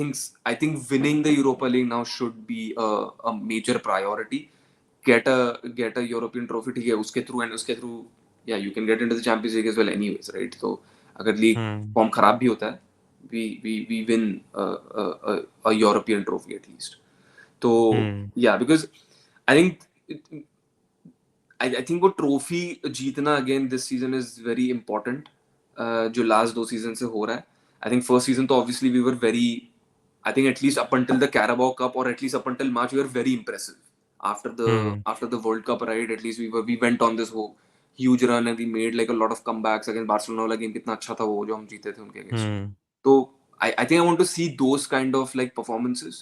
B: I think winning the Europa League now should be a major priority. Get a European trophy, ठीक है, उसके through yeah, you can get into the Champions League as well anyways, right? तो अगर league
A: हम्म.
B: Form खराब भी होता है, we win a European trophy at least. तो
A: हम्म.
B: yeah, because I think I think वो ट्रॉफी जीतना again this season is very important. जो लास्ट 2 सीजन से हो रहा है. आई थिंक फर्स्ट सीजन तो obviously we were very, I think at least up until the Carabao Cup और at least up until March we were very impressive.
A: Hmm.
B: After the World Cup, right? At least we went on this whole huge run and we made like a lot of comebacks against Barcelona वाला game. कितना अच्छा था वो जो हम जीते थे उनके अगेंस्ट.
A: हम्म.
B: तो I think I want to see those kind of like performances.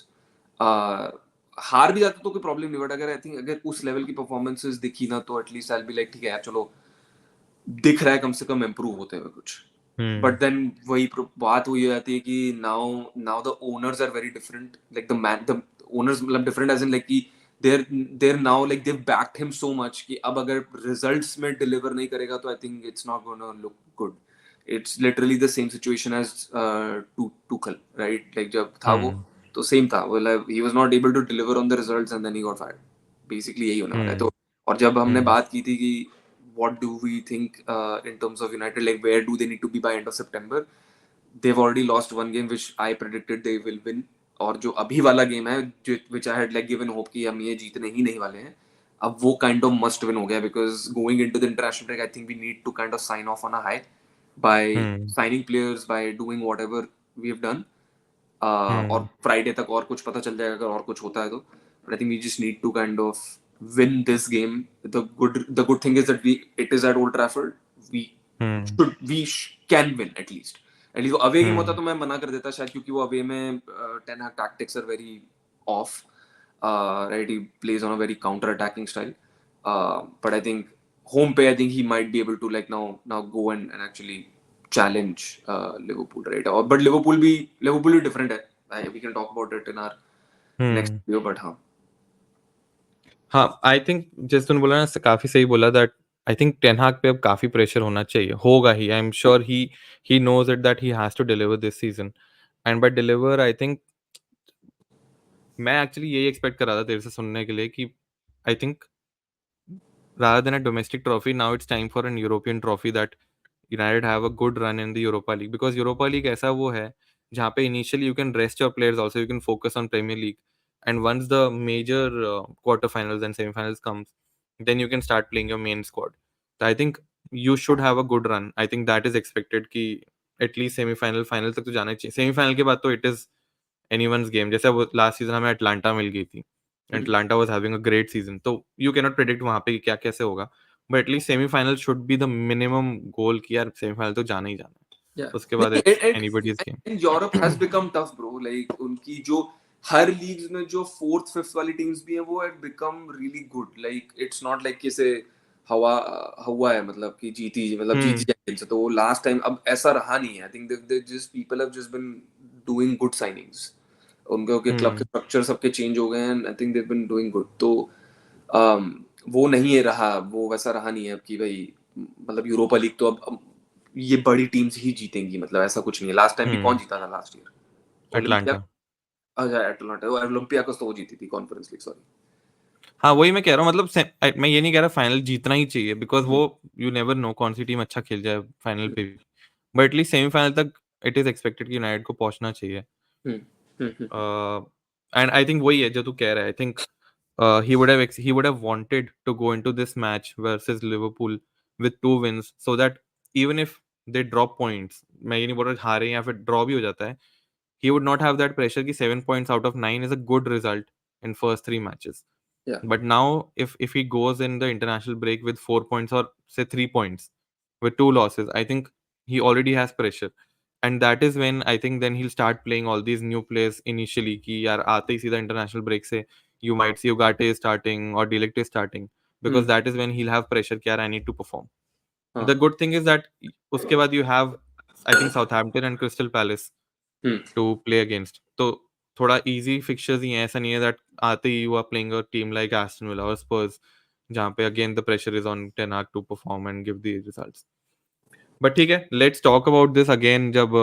B: हार भी जाता तो कोई प्रॉब्लम नहीं, बट अगर आई थिंक अगर उस लेवल की परफॉर्मेंसेस दिखी ना, तो एटलीस्ट आई बी लाइक ठीक है यार, चलो दिख रहा है कम से कम इम्प्रूव होते हुए कुछ. But
A: hmm.
B: देन वही बात वही हो जाती है कि now now the owners are very different. Like the owners मतलब डिफरेंट एज इन लाइक कि there now like they backed him so much कि अब अगर रिजल्ट्स में डिलीवर नहीं करेगा तो I think it's not gonna look good. It's literally the same situation as Tuchel, right? Like जब था वो,
A: हम्म.
B: तो सेम था. He was not able to deliver on the results and then he got fired. Basically यही होने वाला है.
A: हम्म.
B: तो और जब हमने
A: हम्म.
B: बात की थी कि what do we think in terms of United, like where do they need to be by end of September? They've already lost one game which I predicted they will win. और जो अभी वाला गेम है which I had like given hope कि हम ये जीतने ही नहीं वाले हैं, अब वो kind of must win हो गया. because going into the international break I think we need to kind of sign off on a high by
A: hmm.
B: signing players, by doing whatever we have done. और
A: हम्म.
B: Friday तक और कुछ पता चल जाएगा अगर और कुछ होता है तो. But I think we just need to kind of win this game. The good thing is that we it is at Old Trafford. We
A: hmm.
B: Should we can win at least. वो अवे गेम होता
A: हम्म.
B: तो मैं मना कर देता शायद, क्योंकि वो अवे में Ten Hag tactics are very off. right? He plays on a very counter-attacking style. But I think home pay, I think he might be able to like now go and actually challenge Liverpool, right? But Liverpool is different. We can talk about it in our next
A: hmm
B: video, but हाँ.
A: हाँ I think जैसे तूने बोला ना काफी सही बोला that I think ten हाग पे अब काफी प्रेशर होना चाहिए होगा ही I am sure he knows it that he has to deliver this season and by deliver I think मैं एक्चुअली यही एक्सपेक्ट कर रहा था तेरे से सुनने के लिए कि आई थिंक rather than a domestic trophy, now it's time for an European trophy that United have a good run in the Europa League because Europa League ऐसा वो है जहाँ पे initially you can rest your players also you can focus on Premier League and once the major quarterfinals and semifinals comes then you can start playing your main squad. So I think you should have a good run. I think that is expected कि at least semi-final final तक तो जाना चाहिए. Semi-final के बाद तो it is anyone's game. जैसे वो last season हमें अटलांटा मिल गई थी. Atlanta was having a great season. तो you cannot predict वहाँ पे क्या कैसे होगा. But at least semi-final should be the minimum goal कि यार semi-final तो जाना ही जाना है.
B: Yeah.
A: उसके बाद
B: नहीं,
A: it's anybody's game.
B: and Europe has become tough, bro. Like उनकी जो हर लीग्स में जो फोर्थ फिफ्थ वाली टीम्स भी हैं वो had become really good. Like it's not like किसे हवा हुआ है मतलब कि जीती जाएगी इनसे तो वो लास्ट टाइम अब ऐसा रहा नहीं है. I think they just people have just been doing good signings. उनके क्लब के स्ट्रक्चर सबके चेंज हो गए हैं. I think they've been doing good. तो वो नहीं है रहा वो वैसा रहा नहीं है अब कि भाई मतलब यूरोपा लीग तो अब ये बड़ी टीम्स ही जीतेंगी मतलब ऐसा कुछ नहीं है. लास्ट टाइम भी कौन जीता था लास्ट ईयर? ओलंपिया.
A: Atlanta.
B: अच्छा एटलांटा ओलंपियाकोस तो वो जीती थी कॉन्फ्रेंस लीग सॉरी.
A: हाँ वही मैं कह रहा हूँ मतलब मैं ये नहीं कह रहा फाइनल जीतना ही चाहिए बिकॉज वो यू नेवर नो कौन सी टीम अच्छा खेल जाए फाइनल पे भी बट एटलीस्ट सेमीफाइनल तक इट इज एक्सपेक्टेड कि यूनाइटेड को पहुंचना चाहिए एंड आई थिंक वही है जो तू कह रहा है I think he would have wanted to go into this match versus Liverpool with 2 wins so that even if they drop points मैं ये नहीं बोल रहा हारे या फिर ड्रॉ भी हो जाता है he would not have that pressure कि 7 points out of 9 is a good result in first 3 matches.
B: Yeah.
A: But now, if he goes in the international break with 4 points or say 3 points with 2 losses, I think he already has pressure, and that is when I think then he'll start playing all these new players initially. कि यार आते ही सीधा international break से you might see Ugarte is starting or Delict is starting because that is when he'll have pressure कि यार I need to perform. The good thing is that उसके बाद you have I think Southampton and Crystal Palace to play against. तो थोड़ा easy fixtures ही हैं ऐसा नहीं है that आते ही you are playing a team like Aston Villa or Spurs जहाँ पे again the pressure is on Ten Hag to perform and give the results. But ठीक है let's talk about this again जब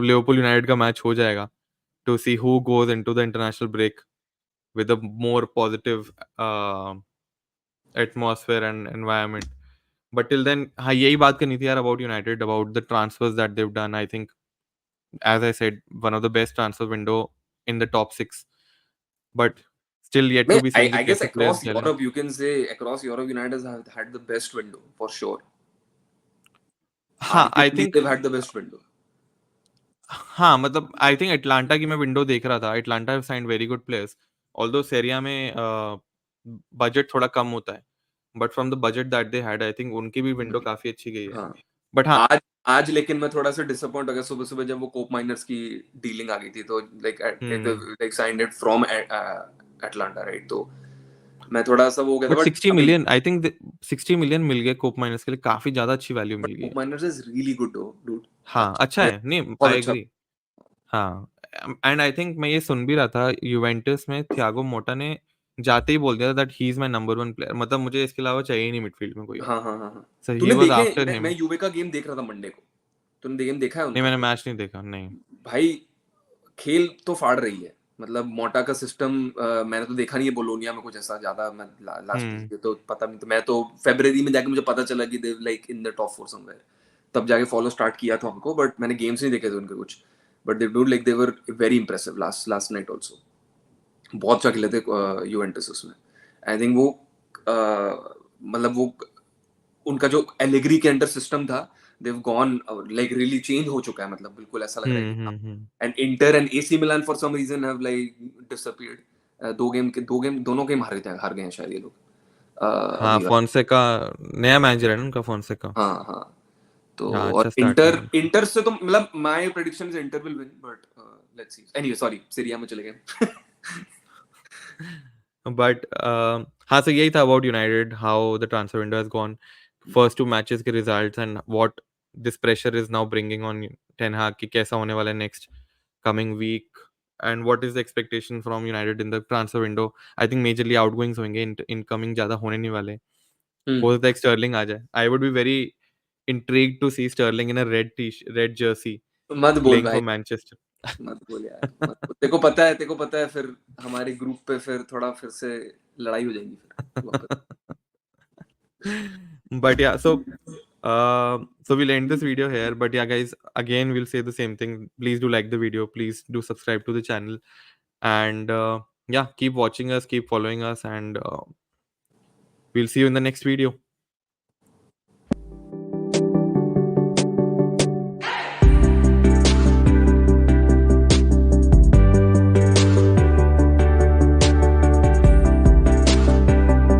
A: लिवरपूल यूनाइटेड का match हो जाएगा to see who goes into the international break with a more positive atmosphere and environment. But till then हाँ यही बात करनी थी यार about United about the transfers that they've done. I think as I said, one of the best transfer window in the top 6, but still yet to be seen कि
B: I guess
A: कैसे players
B: across
A: खेलें.
B: Europe you can say across Europe United has had the best window for sure.
A: हाँ I
B: Arguably
A: think
B: they've had the best window.
A: हाँ मतलब I think Atlanta की मैं window देख रहा था Atalanta signed very good players although Serie A में budget थोड़ा कम होता है but from the budget that they had I think उनकी भी विंडो काफी अच्छी गई है
B: हाँ.
A: बट हाँ
B: आज लेकिन मैं थोड़ा सा डिसअपॉइंट हो गया सुबह सुबह जब वो कोप माइनर्स की डीलिंग आ गई थी तो like signed it from Atalanta right तो मैं थोड़ा सा वो हो गया था
A: but
B: but
A: 60 million I think 60 million मिल गए कोप माइनर्स के लिए काफी ज्यादा अच्छी वैल्यू मिल गई
B: कोप
A: है
B: माइनर्स इज रियली गुड डूड.
A: हाँ अच्छा है नहीं
B: बहुत
A: आई
B: अच्छा.
A: एग्री हाँ एंड आई थिंक मैं ये सुन भी रहा था यूवेंटस में थियागो मोटा ने जाते ही बोल दिया that he is my number 1 player मतलब मुझे इसके अलावा चाहिए ही नहीं मिडफील्ड में कोई और
B: हाँ हाँ हाँ हाँ.
A: सो ही
B: तूने
A: वाज
B: देखे
A: आफ्टर
B: मैं
A: हिम
B: यूवे का गेम देख रहा था मंडे को. तूने गेम देखा है
A: नहीं
B: उनका?
A: मैंने मैच नहीं देखा नहीं
B: भाई खेल तो फाड़ रही है मतलब मोटा का सिस्टम. मैंने तो देखा नहीं है बोलोनिया में कुछ ऐसा ज्यादा. मैं लास्ट तो पता नहीं तो मैं तो फरवरी में जाके मुझे पता चला कि they like in the top 4 somewhere तब जाके फॉलो स्टार्ट किया था हमको बट मैंने गेम्स नहीं देखे थे उनके कुछ but they do like they were very impressive last night also. बहुत अच्छा खेले थे यूवेंटस उसमें. आई थिंक वो मतलब वो उनका जो एलेग्री के अंडर सिस्टम था they've gone like really change हो चुका है मतलब बिल्कुल ऐसा लग रहा है कि and Inter and AC Milan for some reason have like disappeared. दोनों गेम हार गए हैं शायद ये लोग.
A: हाँ
B: अभी
A: फोनसेका नया मैनेजर है ना उनका फोनसेका
B: हाँ हाँ. तो
A: हाँ
B: और
A: अच्छा स्टार्ट किया
B: इंटर
A: उन्होंने।
B: इंटर से तो मतलब my prediction is Inter will win but let's see. Anyway sorry Serie A में चले गए.
A: बट हाँ, so यही था about United, how the transfer window has gone, first two matches के results and what this pressure is now bringing on ten Hag कि कैसा होने वाला है next coming week, and what is the expectation from United in the transfer window. I think majorly आउटगोइंग्स होंगे, incoming ज़्यादा होने नहीं वाले.
B: हम्म,
A: हो सकता है स्टर्लिंग आ जाए. I would be very intrigued to see Sterling in a red jersey
B: मत बोल
A: playing
B: भाई,
A: for Manchester.
B: मत बोल यार, मत बोल. तेरे को पता है फिर हमारे ग्रुप पे फिर थोड़ा फिर से लड़ाई हो जाएगी फिर वापस.
A: But yeah, so we'll end this video here. But yeah, guys, again we'll say the same thing. Please do like the video. Please do subscribe to the channel, and yeah, keep watching us, keep following us, and we'll see you in the next video.